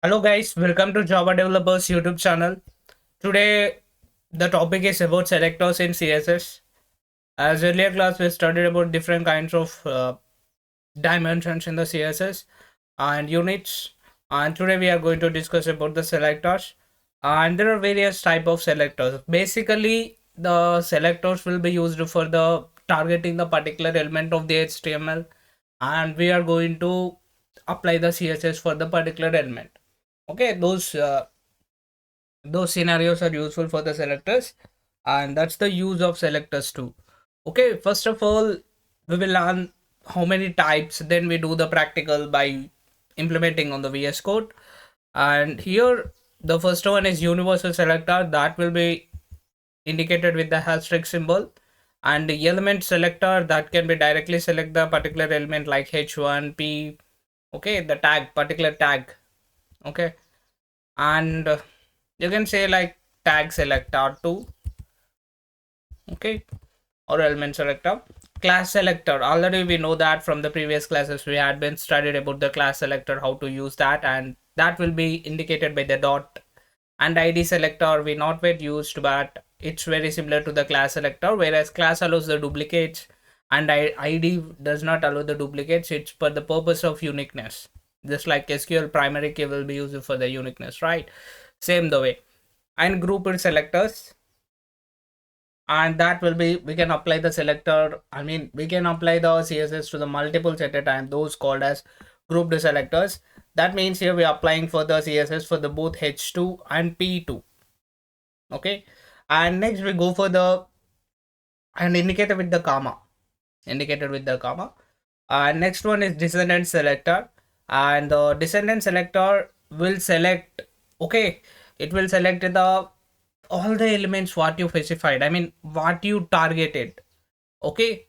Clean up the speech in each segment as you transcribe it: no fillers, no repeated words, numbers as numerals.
Hello guys, welcome to Java Developers YouTube channel. Today the topic is about selectors in CSS. As earlier class we studied about different kinds of dimensions in the CSS and units, and today we are going to discuss about the selectors. And there are various type of selectors. Basically the selectors will be used for the targeting the particular element of the HTML, and we are going to apply the CSS for the particular element. Okay, those scenarios are useful for the selectors, and that's the use of selectors too. Okay, first of all, we will learn how many types, then we do the practical by implementing on the VS Code. And here the first one is universal selector, that will be indicated with the asterisk symbol, and the element selector that can be directly select the particular element like h1p. Okay, the tag, particular tag. Okay, and you can say like tag selector too. Okay, or element selector. Class selector, already we know that from the previous classes we had been studied about the class selector, how to use that, and that will be indicated by the dot. And id selector we not yet used, but it's very similar to the class selector, whereas class allows the duplicates and id does not allow the duplicates. It's for the purpose of uniqueness, just like SQL primary key will be used for the uniqueness, right? Same the way. And grouped selectors, and that will be, we can apply the selector, we can apply the css to the multiples at a time, those called as grouped selectors. That means here we are applying for the css for the both h2 and p2. Okay, and next we go for the and indicator with the comma, indicated with the comma. And next one is descendant selector, and the descendant selector will select, okay, it will select the all the elements what you specified, what you targeted. Okay,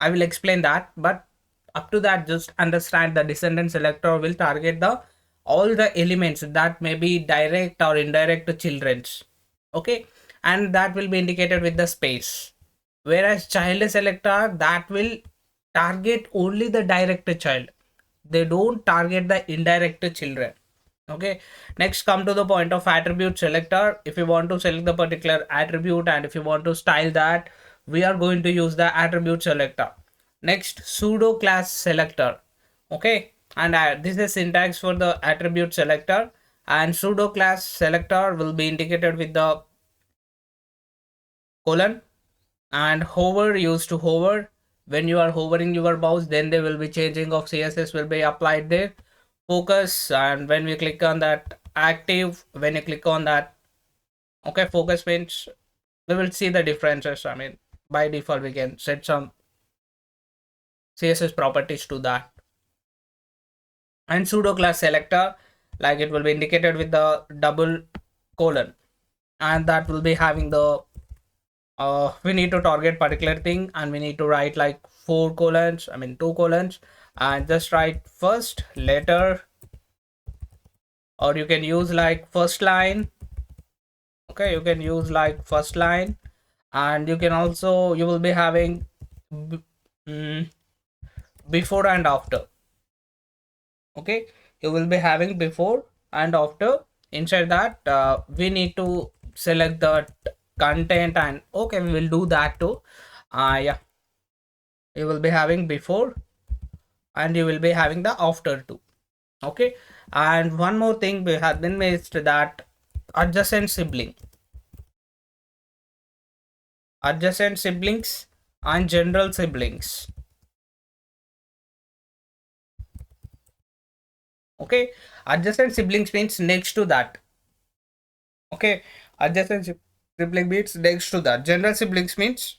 I will explain that, but up to that just understand the descendant selector will target the all the elements that may be direct or indirect to children's. Okay, and that will be indicated with the space, whereas child selector that will target only the direct child, they don't target the indirect children. Okay, next come to the point of attribute selector. If you want to select the particular attribute and if you want to style that, we are going to use the attribute selector. Next, pseudo class selector. Okay, and this is syntax for the attribute selector, and pseudo class selector will be indicated with the colon, and hover used to hover. When you are hovering your mouse, then there will be changing of css will be applied there. Focus, and when we click on that active, when you click on that, okay, focus means we will see the differences. By default we can set some css properties to that. And pseudo class selector, like it will be indicated with the double colon, and that will be having the we need to target particular thing, and we need to write like four colons, two colons, and just write first letter, or you can use like first line. Okay, you can use like first line, and you can also, you will be having mm, before and after. Okay, you will be having before and after. Inside that we need to select the content, and okay, we will do that too. Yeah, you will be having before and you will be having the after too. Okay, and one more thing we have been missed, that adjacent sibling, adjacent siblings and general siblings. Okay, adjacent siblings means next to that. Okay, adjacent sibling means next to that. General siblings means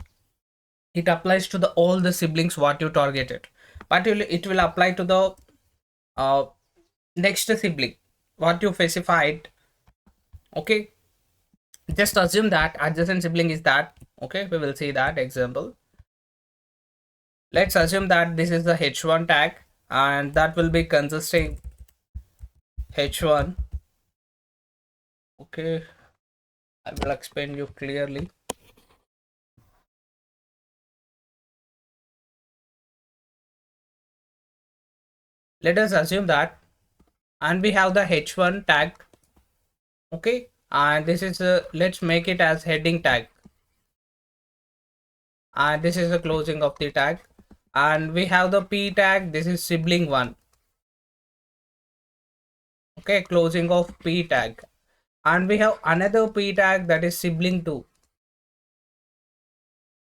it applies to the all the siblings what you targeted, but it will apply to the uh, next sibling what you specified. Okay, just assume that adjacent sibling is that. Okay, we will see that example. Let's assume that this is the h1 tag, and that will be consisting h1. Okay, I will explain you clearly. Let us assume that and we have the h1 tag. Okay, and this is let's make it as heading tag, and this is the closing of the tag. And we have the p tag, this is sibling 1. Okay, closing of p tag. And we have another p tag, that is sibling 2,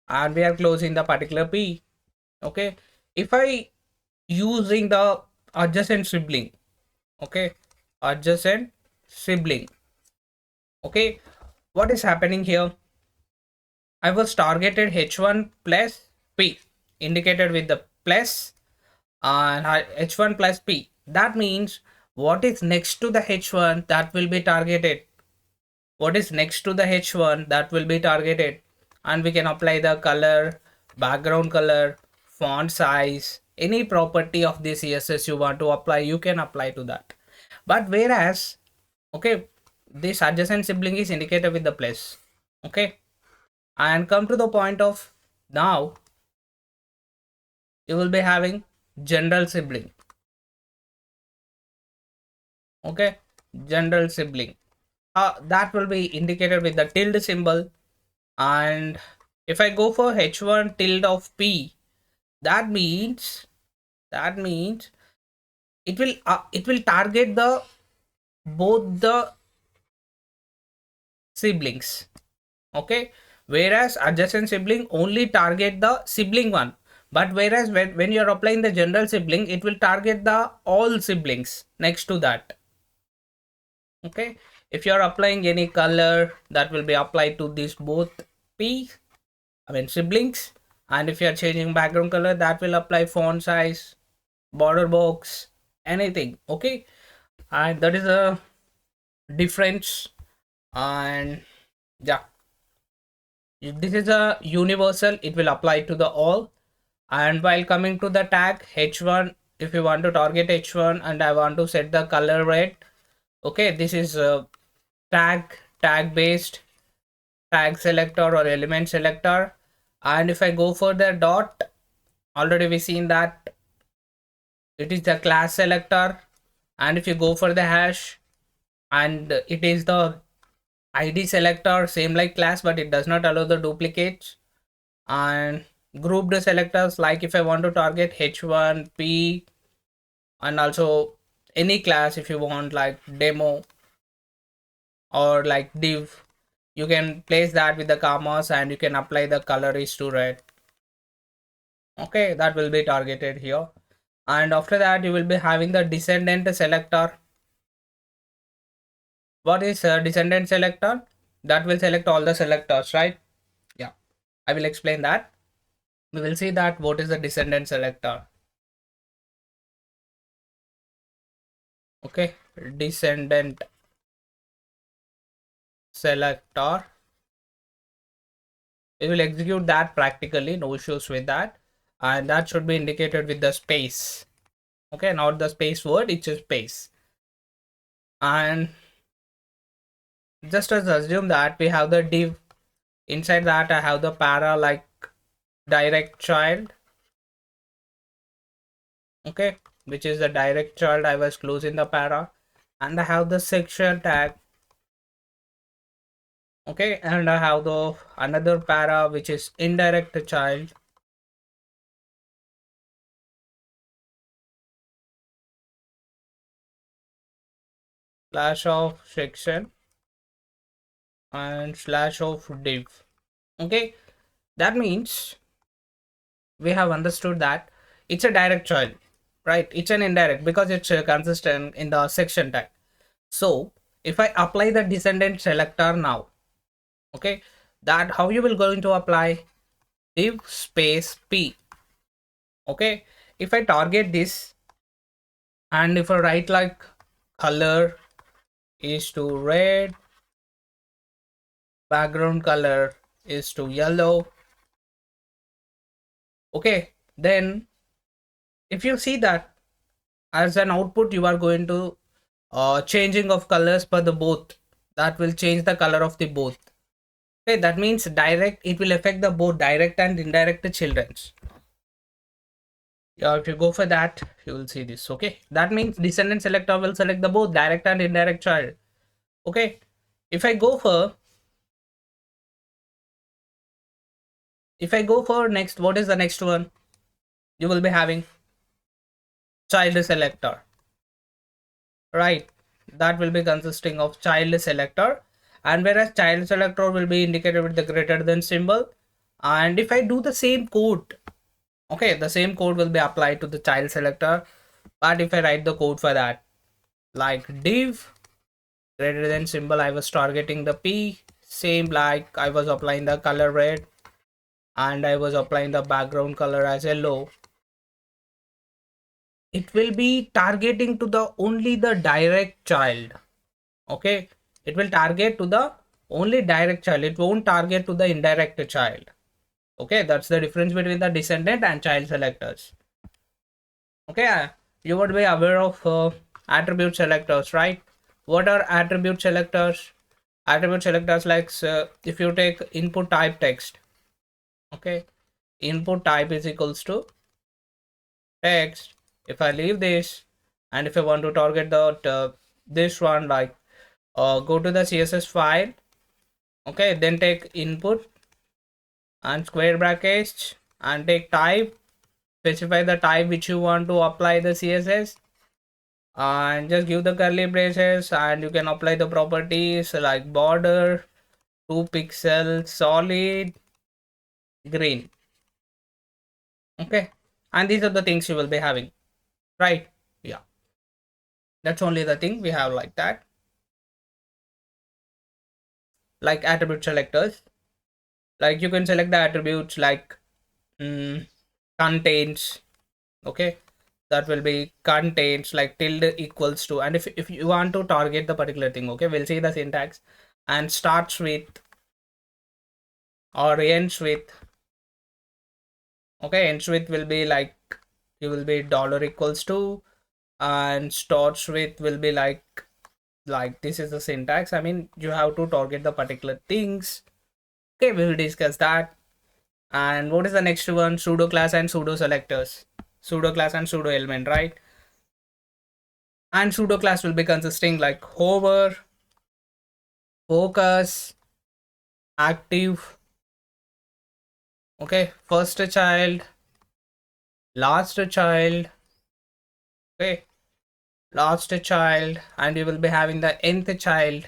and we are closing the particular p. Okay, if I using the adjacent sibling, okay, adjacent sibling, okay, what is happening here? I was targeted h1 plus p, indicated with the plus, and h1 plus p. That means what is next to the h1, that will be targeted. What is next to the h1, that will be targeted. And we can apply the color, background color, font size, any property of the css you want to apply, you can apply to that. But whereas, okay, this adjacent sibling is indicated with the plus. Okay, and come to the point of now, you will be having general sibling. Okay, general sibling, that will be indicated with the tilde symbol. And if I go for h1 tilde of p, that means it will target the both the siblings. Okay, whereas adjacent sibling only target the sibling 1, but whereas when you are applying the general sibling, it will target the all siblings next to that. Okay, if you are applying any color, that will be applied to these both siblings. And if you are changing background color, that will apply font size, border box, anything. Okay, and that is a difference. And yeah, this is a universal, it will apply to the all. And while coming to the tag h1, if you want to target h1 and I want to set the color red, okay, this is a tag based tag selector or element selector. And if I go for the dot, already we seen that it is the class selector. And if you go for the hash, and it is the id selector, same like class, but it does not allow the duplicates. And grouped selectors, like if I want to target h1 p, and also any class if you want, like demo or like div, you can place that with the commas and you can apply the color is to red. Okay, that will be targeted here. And after that, you will be having the descendant selector. What is a descendant selector? That will select all the selectors, right? Yeah, I will explain that. We will see that what is the descendant selector. Okay, descendant selector, it will execute that practically, no issues with that. And that should be indicated with the space. Okay, not the space word, it's a space. And just as assume that we have the div, inside that I have the para like direct child. Okay, which is the direct child, I was closing the para. And I have the section tag. Okay, and I have the another para which is indirect child. Slash of section and slash of div. Okay, that means we have understood that it's a direct child, right? It's an indirect because it's consistent in the section tag. So if I apply the descendant selector now, okay, that how you will going to apply div space p. Okay, if I target this and if I write like color is to red, background color is to yellow. Okay, then if you see that as an output, you are going to changing of colors for the both, that will change the color of the both. Okay, that means direct, it will affect the both direct and indirect children's. If you go for that, you will see this. Okay, that means descendant selector will select the both direct and indirect child. Okay, if I go for next, what is the next one? You will be having child selector, right? That will be consisting of child selector, and whereas child selector will be indicated with the greater than symbol. And if I do the same code, okay, the same code will be applied to the child selector. But if I write the code for that, like div greater than symbol, I was targeting the p, same like I was applying the color red, and I was applying the background color as yellow. It will be targeting to the only the direct child. Okay, it will target to the only direct child, it won't target to the indirect child. Okay, that's the difference between the descendant and child selectors. Okay, you would be aware of attribute selectors, right? What are attribute selectors? Attribute selectors, like if you take input type text, okay, input type is equals to text. If I leave this, and if I want to target the this one, like go to the css file, okay, then take input and square brackets and take type, specify the type which you want to apply the css, and just give the curly braces, and you can apply the properties like border 2 pixels solid green. Okay, and these are the things you will be having, right? Yeah, that's only the thing we have like that. Like attribute selectors, like you can select the attributes like contains, okay, that will be contains like tilde equals to, and if you want to target the particular thing, okay, we'll see the syntax, and starts with or ends with, okay, ends with will be like, you will be dollar equals to, and starts with will be like this is the syntax. I mean, you have to target the particular things. Okay, we will discuss that. And what is the next one? Pseudo class and pseudo selectors, pseudo class and pseudo element, right? And pseudo class will be consisting like hover, focus, active, okay, first child, last child, okay, last child, and you will be having the nth child.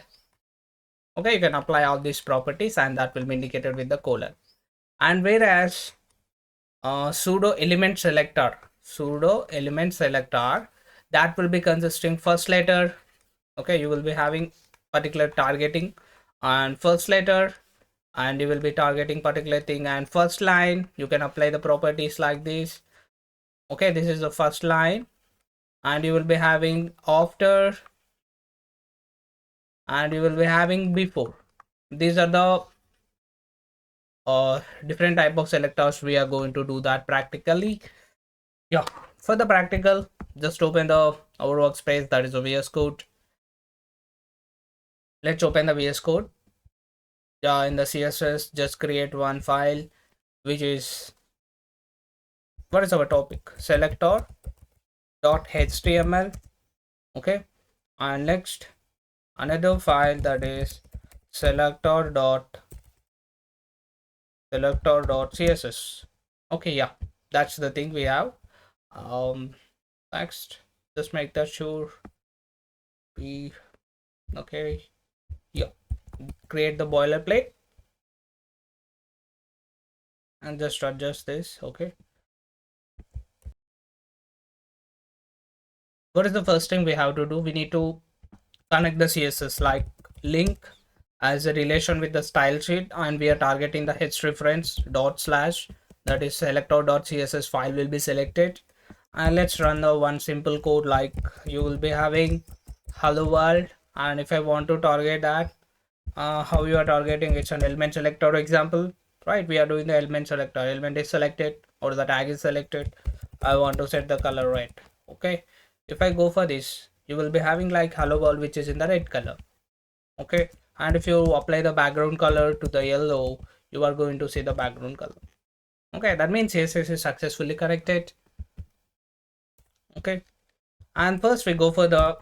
Okay, you can apply all these properties, and that will be indicated with the colon. And whereas pseudo element selector, that will be consisting first letter, okay, you will be having particular targeting, and first letter, and you will be targeting particular thing, and first line, you can apply the properties like this. Okay, this is the first line, and you will be having after, and you will be having before. These are the different type of selectors. We are going to do that practically. Yeah, for the practical, just open the our workspace, that is the VS Code. Let's open the VS Code. Yeah, in the CSS, just create one file, which is, what is our topic? Selector.html. Okay, and next another file, that is selector.css. Okay, yeah, that's the thing we have. Next, just make that sure we, okay, yeah, create the boilerplate and just adjust this. Okay, what is the first thing we have to do? We need to connect the CSS, like link as a relation with the style sheet, and we are targeting the h reference dot slash, that is selector.css file will be selected. And let's run the one simple code, like you will be having hello world, and if I want to target that, how you are targeting, it's an element selector example, right? We are doing the element selector, element is selected or the tag is selected, I want to set the color red. Okay, if I go for this, you will be having like hello world, which is in the red color. Okay, and if you apply the background color to the yellow, you are going to see the background color. Okay, that means CSS is successfully connected. Okay, and first we go for the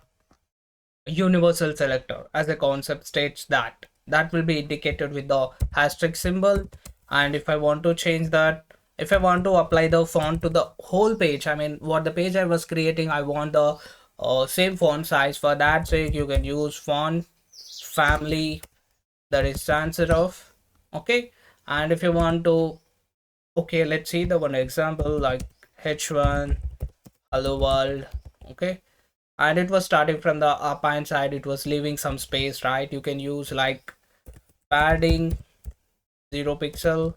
universal selector. As the concept states, that will be indicated with the asterisk symbol. And if I want to change that, if I want to apply the font to the whole page, I mean what the page I was creating, I want the same font size. For that sake, you can use font family, that is sans serif. Okay, and if you want to, okay, let's see the one example like h1 hello world. Okay, and it was starting from the up hand side, it was leaving some space, right? You can use like padding 0 pixel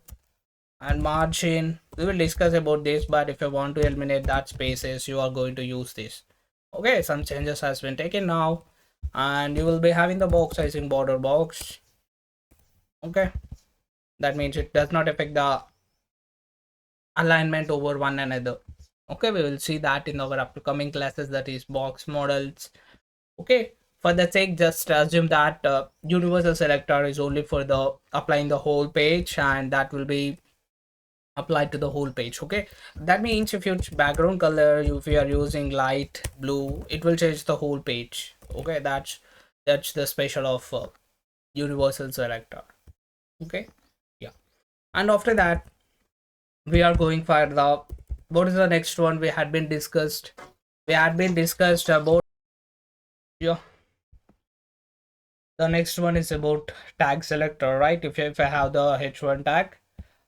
and margin. We will discuss about this, but if you want to eliminate that spaces, you are going to use this. Okay, some changes has been taken now, and you will be having the box sizing border box. Okay, that means it does not affect the alignment over one another. Okay, we will see that in our upcoming classes, that is box models. Okay, for the sake, just assume that universal selector is only for the applying the whole page, and that will be applied to the whole page. Okay, that means if your background color, if you are using light blue, it will change the whole page. Okay, that's the special of universal selector. Okay, yeah, and after that we are going for the, what is the next one we had been discussed, about, yeah, the next one is about tag selector, right? If I have the h1 tag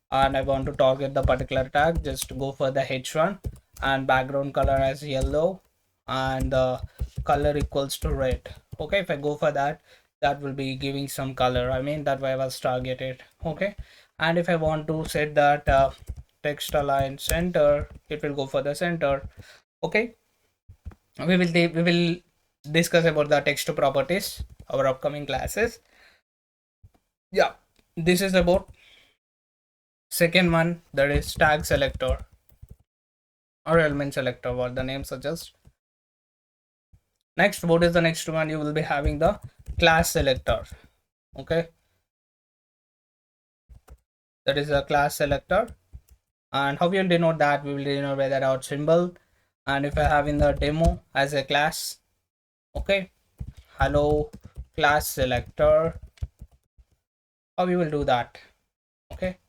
and I want to target the particular tag, just go for the h1 and background color as yellow and the color equals to red. Okay, if I go for that, that will be giving some color, I mean that way I was targeted. Okay, and if I want to set that text align center, it will go for the center. Okay, we will discuss about the text properties our upcoming classes. Yeah, this is about second one, that is tag selector or element selector, what the name suggests. Next, what is the next one? You will be having the class selector. Okay, that is a class selector. And how we will denote that? We will denote by that out symbol. And if I have in the demo as a class, okay, hello class selector, how we will do that? Okay,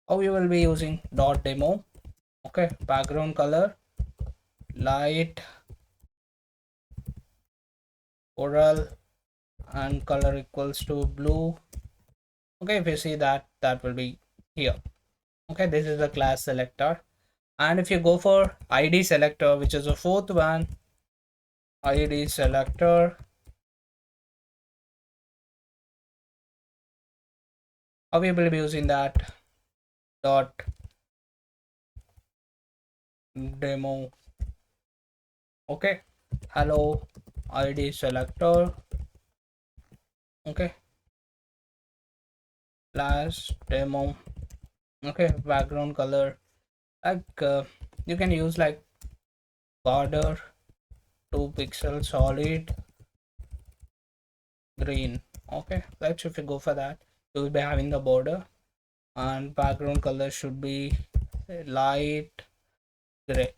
how we will be using dot demo. Okay, background color light coral and color equals to blue. Okay, if you see that, that will be here. Okay, this is the class selector. And if you go for id selector, which is the fourth one, id selector, how we will be using that? Dot demo. Okay, hello id selector. Okay, class demo. Okay, background color like you can use like border 2 pixel solid green. Okay, let's, if you go for that, you will be having the border, and background color should be light gray.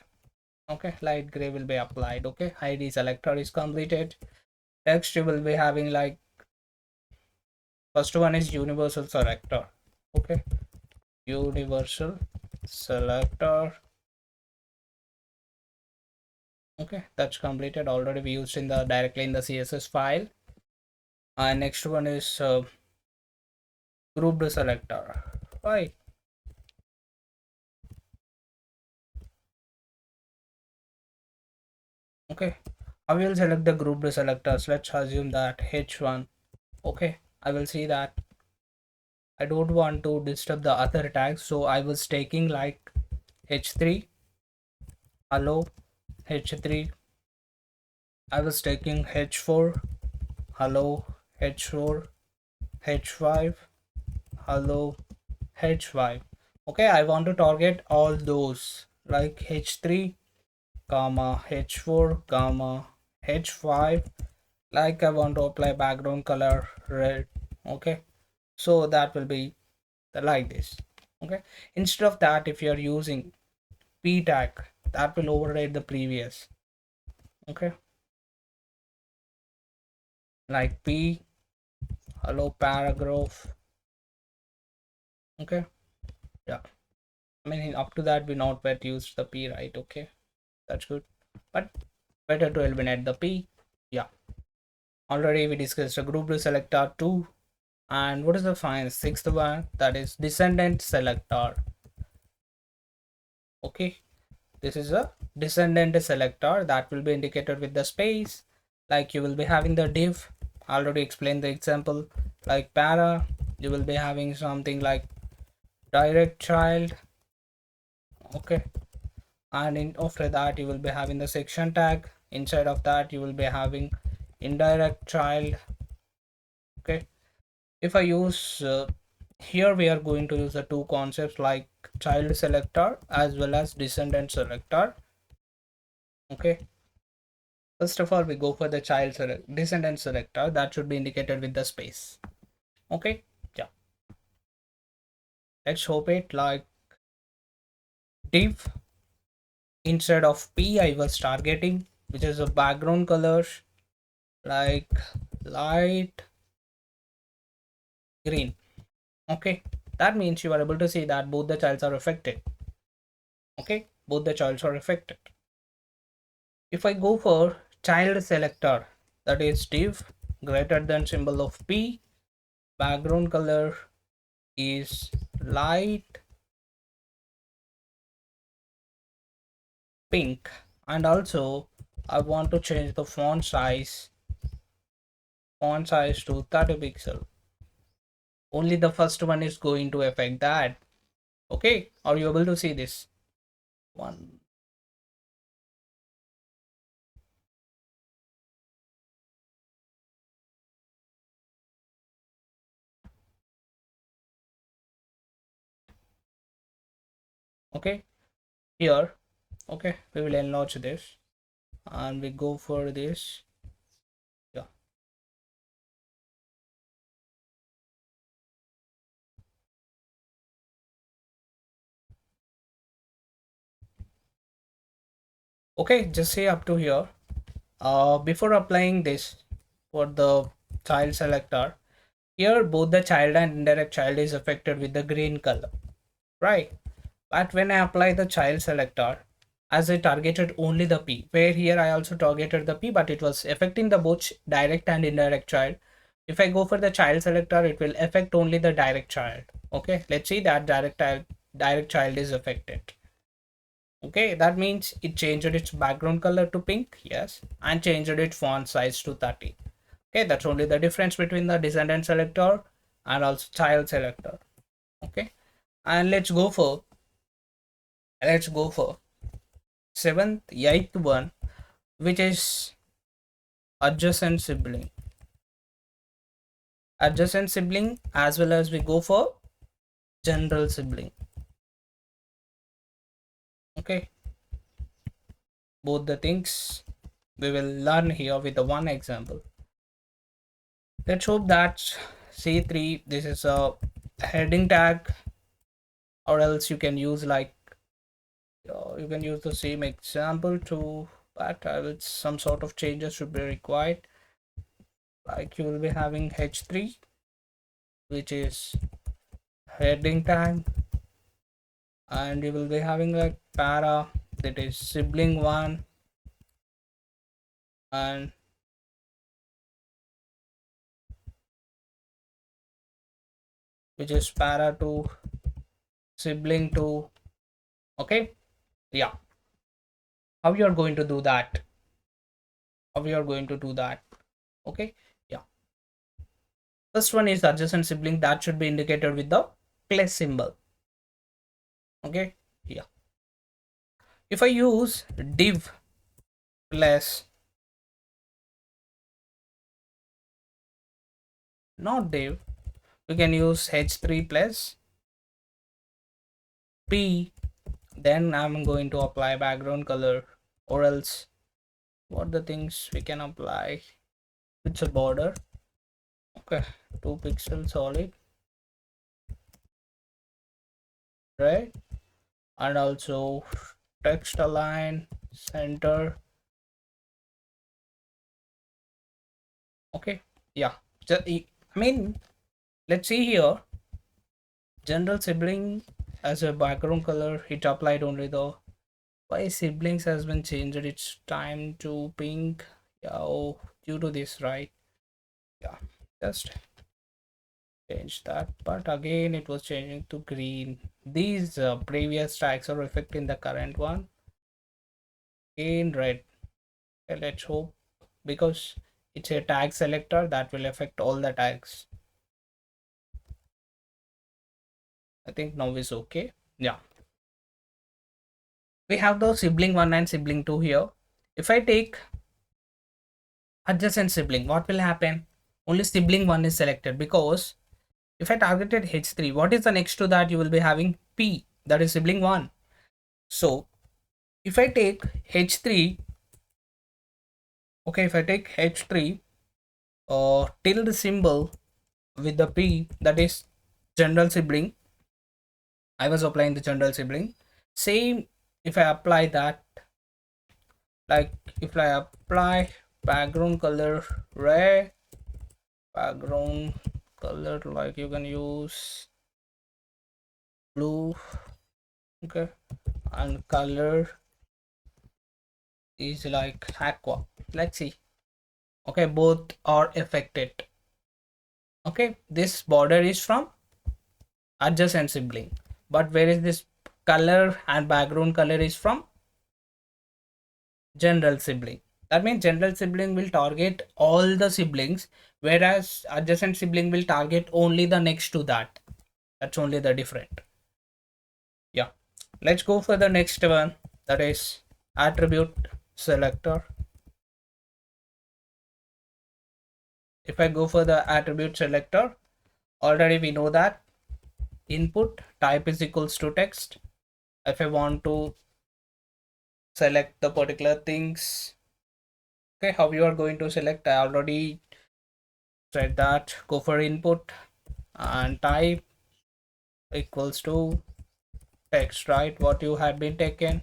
Okay, light gray will be applied. Okay, id selector is completed. Next you will be having like, first one is universal selector. Okay, universal selector. Okay, that's completed, already we used in the directly in the css file. And next one is grouped selector, right? Okay, I will select the grouped selectors. Let's assume that h1. Okay, I will see that I don't want to disturb the other tags, so I was taking like h3 hello h3, I was taking h4 hello h4, h5 hello h5. Okay, I want to target all those like h3 comma h4 comma h5, like I want to apply background color red. Okay, so that will be like this. Okay, instead of that, if you are using p tag, that will override the previous. Okay, like p hello paragraph. Okay, yeah, I mean up to that we not yet used the p, right? Okay, that's good, but better to eliminate the p. Yeah, already we discussed a group selector 2. And what is the fine sixth one? That is descendant selector. Okay, this is a descendant selector that will be indicated with the space. Like you will be having the div, already explained the example. Like para, you will be having something like direct child. Okay, and after that you will be having the section tag. Inside of that you will be having indirect child. Okay, if I use here we are going to use the two concepts like child selector as well as descendant selector. Okay, first of all we go for the descendant selector that should be indicated with the space. Okay, yeah, let's hope it like div. Instead of p I was targeting which is a background color like light green. Okay, that means you are able to see that both the childs are affected. Okay, both the childs are affected. If I go for child selector, that is div greater than symbol of p, background color is light pink, and also I want to change the font size to 30 pixel. Only the first one is going to affect that. Okay, are you able to see this one? Okay, here, okay, we will enlarge this and we go for this. Yeah, okay, just say up to here. Before applying this for the child selector, here both the child and indirect child is affected with the green color, right? But when I apply the child selector, as I targeted only the p, where here I also targeted the p, but it was affecting the both direct and indirect child. If I go for the child selector, it will affect only the direct child. Okay, let's see that direct child is affected. Okay, that means it changed its background color to pink, yes, and changed its font size to 30. Okay, that's only the difference between the descendant selector and also child selector. Okay, and let's go for seventh, eighth one, which is adjacent sibling. Adjacent sibling, as well as we go for general sibling. Okay, both the things we will learn here with the one example. Let's hope that C3, this is a heading tag, or else you can use like you can use the same example to, but some sort of changes should be required. Like you will be having h3, which is heading tag, and you will be having like para, that is sibling 1, and which is para 2, sibling 2. Okay, yeah, how you are going to do that? How we are going to do that? Okay, yeah, first one is adjacent sibling, that should be indicated with the plus symbol. Okay, yeah, if I use div plus, not div, we can use h3 plus p, then I'm going to apply background color, or else what the things we can apply, it's a border. Okay, 2 pixel solid, right, and also text align center. Okay, yeah, I mean, let's see here. General sibling as a background color, it applied only the why siblings has been changed its time to pink. Yeah, oh, due to this, right? Yeah, just change that, but again it was changing to green. These previous tags are affecting the current one in red. Okay, let's hope, because it's a tag selector that will affect all the tags. I think now is okay. Yeah, we have the sibling 1 and sibling 2 here. If I take adjacent sibling, what will happen? Only sibling 1 is selected, because if I targeted h3, what is the next to that? You will be having p, that is sibling 1. So if I take h3, okay, if I take h3 tilde symbol with the p, that is general sibling, I was applying the general sibling. Same if I apply that, like if I apply background color red, background color, like you can use blue, okay, and color is like aqua. Let's see. Okay, both are affected. Okay, this border is from adjacent sibling, but where is this color and background color is from general sibling. That means general sibling will target all the siblings, whereas adjacent sibling will target only the next to that. That's only the different. Yeah, let's go for the next one, that is attribute selector. If I go for the attribute selector, already we know that input type is equals to text. If I want to select the particular things, okay, how you are going to select, I already said that. Go for input and type equals to text, right? What you have been taken.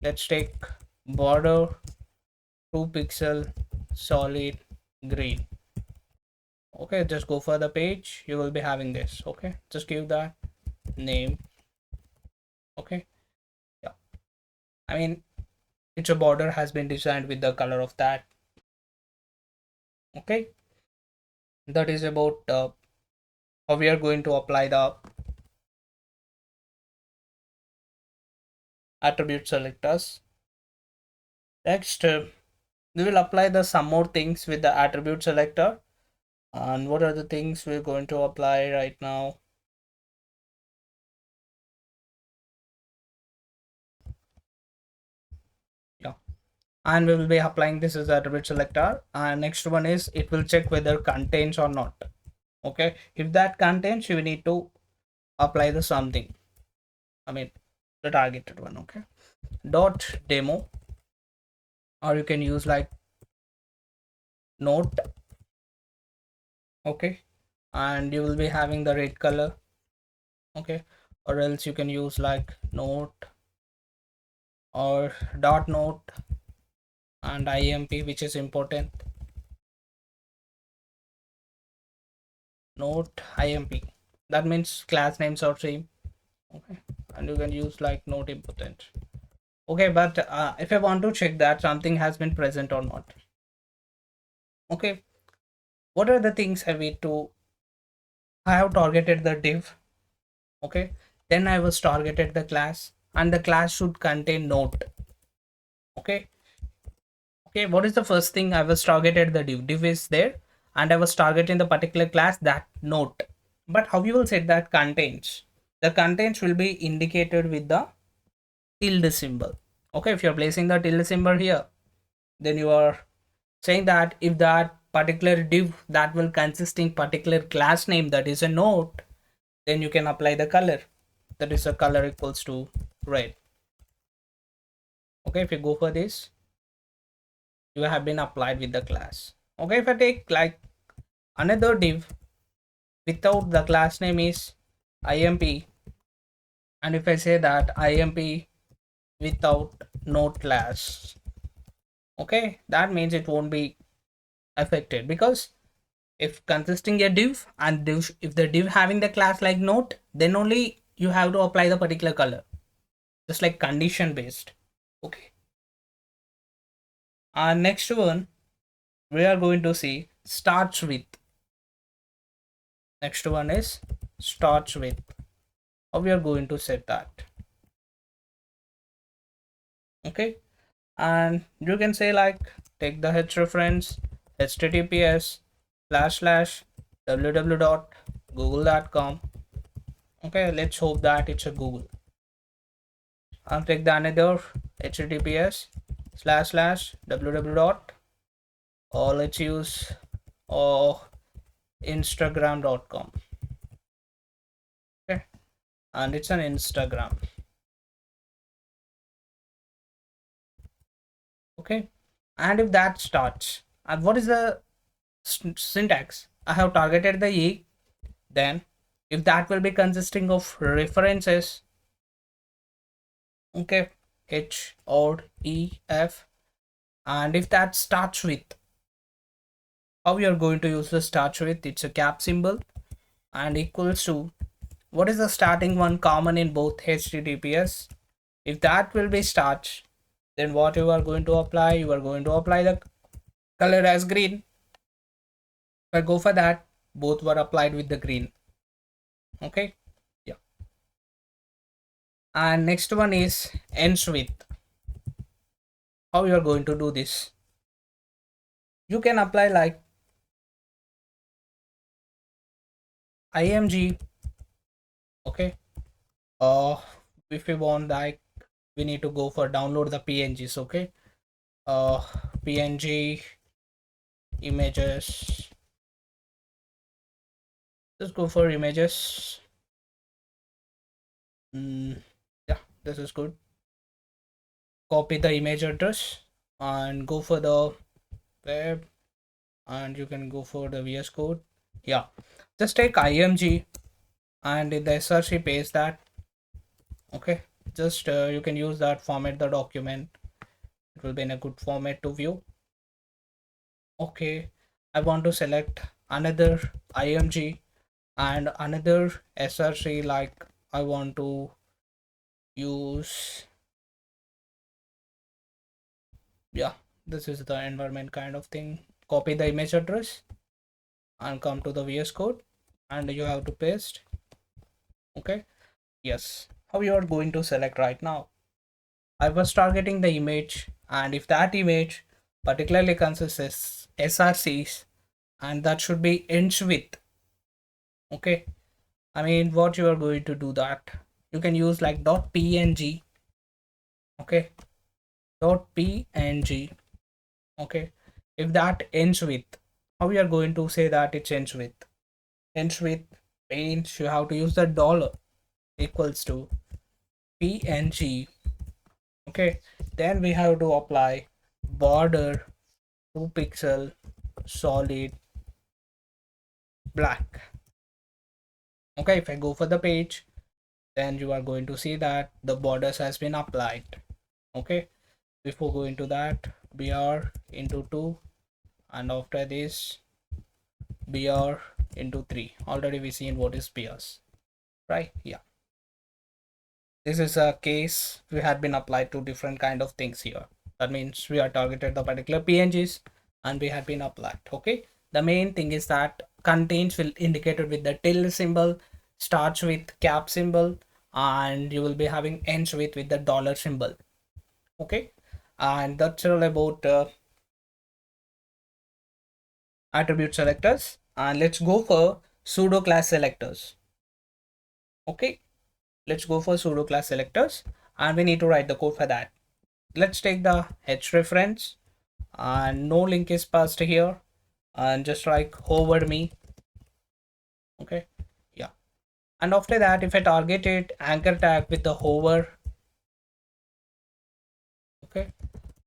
Let's take border 2 pixel solid green. Okay, just go for the page, you will be having this. Okay, just give that name. Okay, yeah, I mean, it's a border has been designed with the color of that. Okay, that is about how we are going to apply the attribute selectors. Next, we will apply the some more things with the attribute selector. And what are the things we're going to apply right now? Yeah, and we will be applying this as attribute selector. And next one is it will check whether contains or not. Okay, if that contains, you need to apply the something, I mean the targeted one. Okay, dot demo, or you can use like note. Okay, and you will be having the red color. Okay, or else you can use like note or dot note and imp, which is important. Note imp, that means class names are same. Okay, and you can use like note important. Okay, but if I want to check that something has been present or not, okay, what are the things I need to, I have targeted the div. Okay, then I was targeted the class, and the class should contain note. Okay, okay, what is the first thing? I was targeted the div is there, and I was targeting the particular class that note. But how you will set that contains? The contains will be indicated with the tilde symbol. Okay, if you're placing the tilde symbol here, then you are saying that if that particular div that will consisting particular class name, that is a note, then you can apply the color, that is a color equals to red. Okay, if you go for this, you have been applied with the class. Okay, if I take like another div without the class name is imp, and if I say that imp without node class. Okay, that means it won't be affected, because if consisting a div and if the div having the class like node, then only you have to apply the particular color, just like condition based. Okay, and next one we are going to see starts with. Next one is starts with. How we are going to set that? Okay, and you can say like take the h reference https //www.google.com. okay, let's hope that it's a Google. I'll take the another https //www. or let's use instagram.com. okay, and it's an Instagram. Okay, and if that starts, and what is the syntax? I have targeted the e, then if that will be consisting of references, okay, h or e f, and if that starts with, how we are going to use the starts with? It's a cap symbol and equals to, what is the starting one common in both https? If that will be starts, then what you are going to apply? You are going to apply the color as green. If I go for that, both were applied with the green. Okay, yeah. And next one is ends with. How you are going to do this? You can apply like img. Okay, if we want, like we need to go for download the pngs. Okay, png images, just go for images. Yeah, this is good. Copy the image address and go for the web, and you can go for the VS Code. Yeah, just take img and in the src paste that. Okay, just you can use that, format the document. It will be in a good format to view. Okay, I want to select another img and another src, like I want to use, yeah, this is the environment kind of thing. Copy the image address and come to the VS Code, and you have to paste. Okay, yes. How you are going to select right now? I was targeting the image, and if that image particularly consists srcs, and that should be ends with. Okay, I mean, what you are going to do that, you can use like .png. okay, .png. okay, if that ends with, how we are going to say that it ends with? Ends with means you have to use the dollar equals to png. okay, then we have to apply border 2 pixel solid black. Okay, if I go for the page, then you are going to see that the borders has been applied. Okay, before going to that, br into 2, and after this br into 3. Already we seen what is brs, right? Yeah, this is a case we had been applied to different kind of things here. That means we are targeted the particular pngs and we had been applied. Okay, the main thing is that contains will indicated with the tilde symbol, starts with cap symbol, and you will be having ends with the dollar symbol. Okay, and that's all about attribute selectors. And let's go for pseudo class selectors. Okay, let's go for pseudo class selectors, and we need to write the code for that. Let's take the h reference, and no link is passed here, and just like hover me. Okay, yeah, and after that, if I target it, anchor tag with the hover. Okay,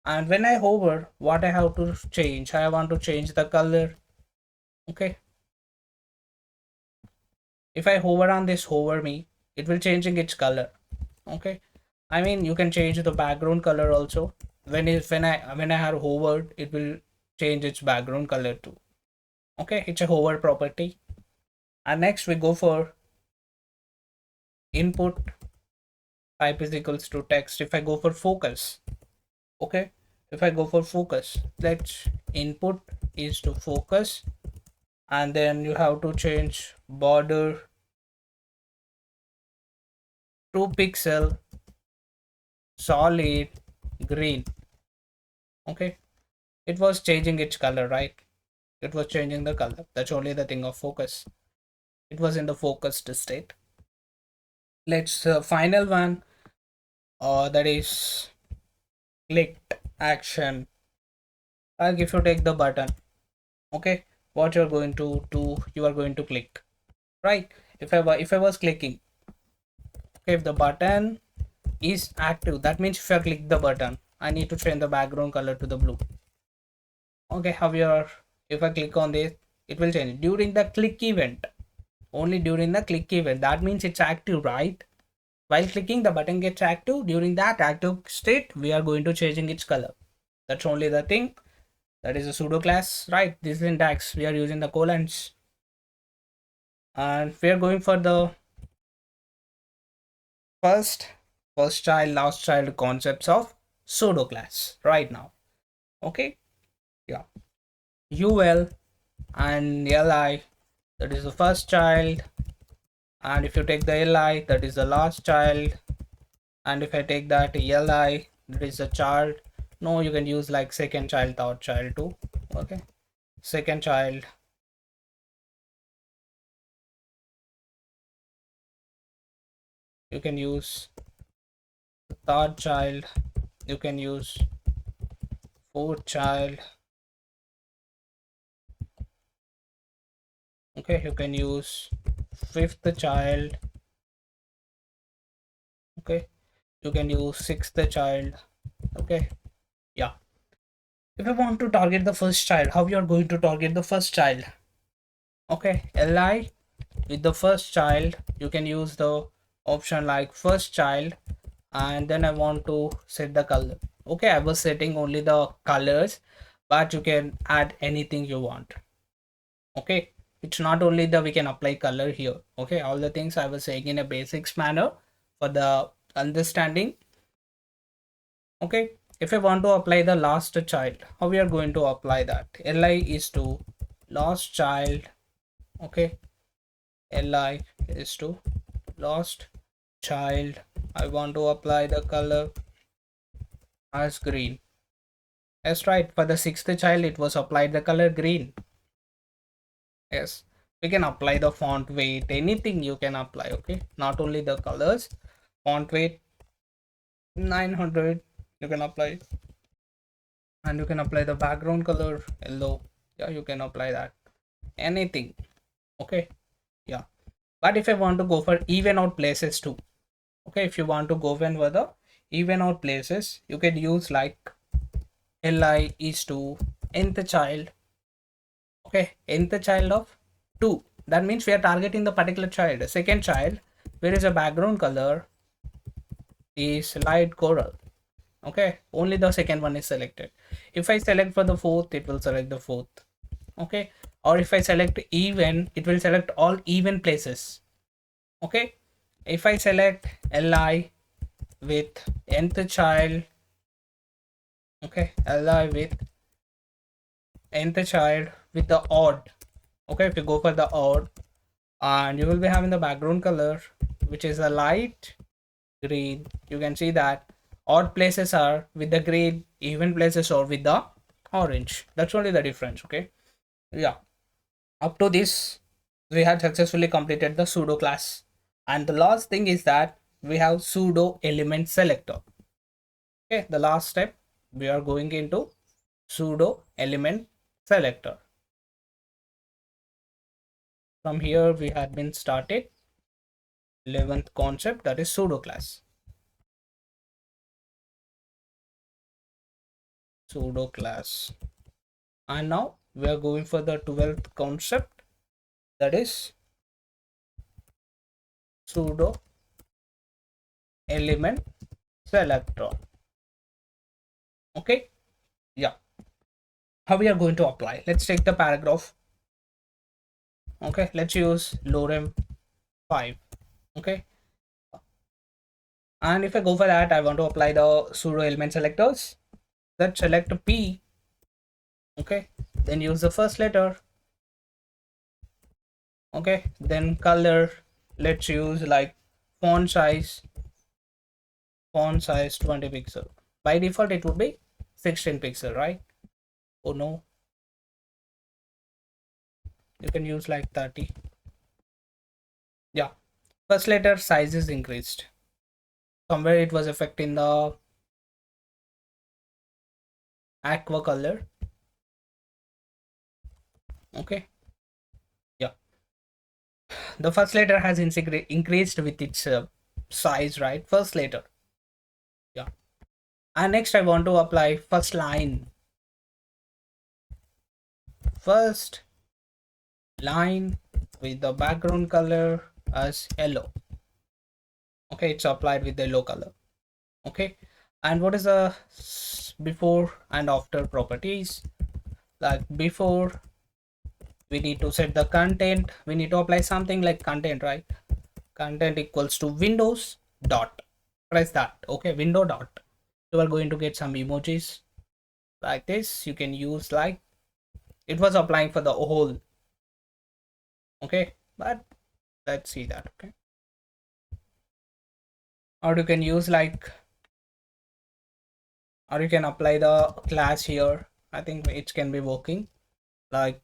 and when I hover, what I have to change? I want to change the color. Okay, if I hover on this hover me, it will changing its color. Okay, I mean, you can change the background color also. When I have hovered, it will change its background color too. Okay, it's a hover property. And next we go for input type is equals to text. If I go for focus, okay, if I go for focus, let's input is to focus, and then you have to change border to pixel solid green. Okay, it was changing its color, right? It was changing the color. That's only the thing of focus. It was in the focused state. Let's final one, that is clicked action. Like if you take the button, okay, what you're going to do, you are going to click, right? If I was clicking, okay, if the button is active, that means if I click the button, I need to change the background color to the blue. Okay, however, if I click on this, it will change during the click event. Only during the click event, that means it's active, right? While clicking, the button gets active. During that active state, we are going to changing its color. That's only the thing. That is a pseudo class, right? This syntax, we are using the colons, and we are going for the first child, last child concepts of pseudo class right now. Okay, yeah, ul and li, that is the first child, and if you take the li, that is the last child, and if I take that li, that is a child. No, you can use like second child, third child too. Okay, second child, you can use third child, you can use fourth child. Okay, you can use fifth child. Okay, you can use sixth child. Okay, yeah. If you want to target the first child, how you are going to target the first child? Okay, li with the first child, you can use the option like first child, and then I want to set the color. Okay, I was setting only the colors, but you can add anything you want. Okay, it's not only the we can apply color here. Okay, all the things I was saying in a basics manner for the understanding. Okay, if I want to apply the last child, how we are going to apply that? Li is to last child. Okay, li is to last child. I want to apply the color as green. That's right, for the sixth child it was applied the color green. Yes, we can apply the font weight, anything you can apply. Okay, not only the colors, font weight 900 you can apply, and you can apply the background color yellow. Yeah, you can apply that, anything. Okay, yeah. But if I want to go for even out places too, okay, if you want to go for the even out places, you can use like li is to nth child. Okay, nth child of 2, that means we are targeting the particular child. Second child, where is a background color is light coral. Okay, only the second one is selected. If I select for the fourth, it will select the fourth. Okay, or if I select even, it will select all even places. Okay, if I select li with nth child, okay, li with nth child with the odd. Okay, if you go for the odd, and you will be having the background color which is a light green. You can see that odd places are with the green, even places are with the orange. That's only the difference. Okay, yeah, up to this we had successfully completed the pseudo class, and the last thing is that we have pseudo element selector. Okay, the last step, we are going into pseudo element selector. From here we had been started 11th concept, that is pseudo class. Pseudo class, and now we are going for the 12th concept, that is pseudo element selector. Okay, yeah. How we are going to apply? Let's take the paragraph. Okay, let's use lorem 5. Okay, and if I go for that, I want to apply the pseudo element selectors. Let's select P. Okay, then use the first letter. Okay, then color, let's use like font size 20 pixel. By default it would be 16 pixel, right? Oh no, you can use like 30. Yeah, first letter size is increased. Somewhere it was affecting the aqua color. Okay, yeah, the first letter has increased with its size, right? First letter. Yeah, and next I want to apply first line. First line with the background color as yellow. Okay, it's applied with the yellow color. Okay, and what is the before and after properties? Like before, we need to set the content. We need to apply something like content, right? Content equals to windows dot. Press that. Okay, window dot. You are going to get some emojis like this. You can use like it was applying for the whole. Okay, but let's see that. Okay, or you can use like, or you can apply the class here. I think it can be working like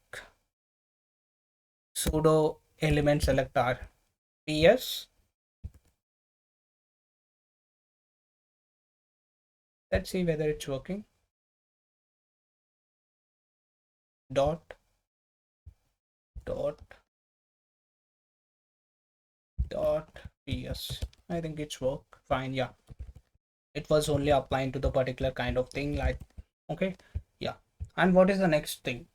pseudo element selector ps. Let's see whether it's working. Dot dot dot ps. I think it's work fine. Yeah, it was only applying to the particular kind of thing, like okay, yeah. And what is the next thing?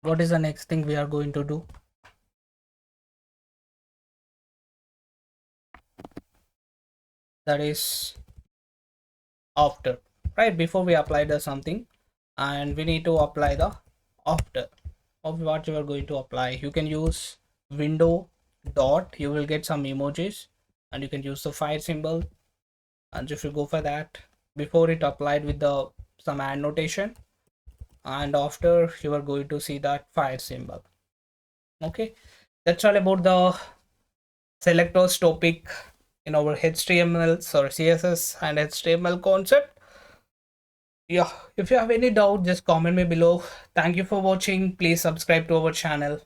What is the next thing we are going to do? That is after, right? Before we apply the something, and we need to apply the after of what you are going to apply. You can use window dot, you will get some emojis, and you can use the fire symbol. And if you go for that, before it applied with the some annotation, and after you are going to see that fire symbol. Okay, that's all about the selectors topic in our HTML or CSS and HTML concept. Yeah, if you have any doubt, just comment me below. Thank you for watching. Please subscribe to our channel.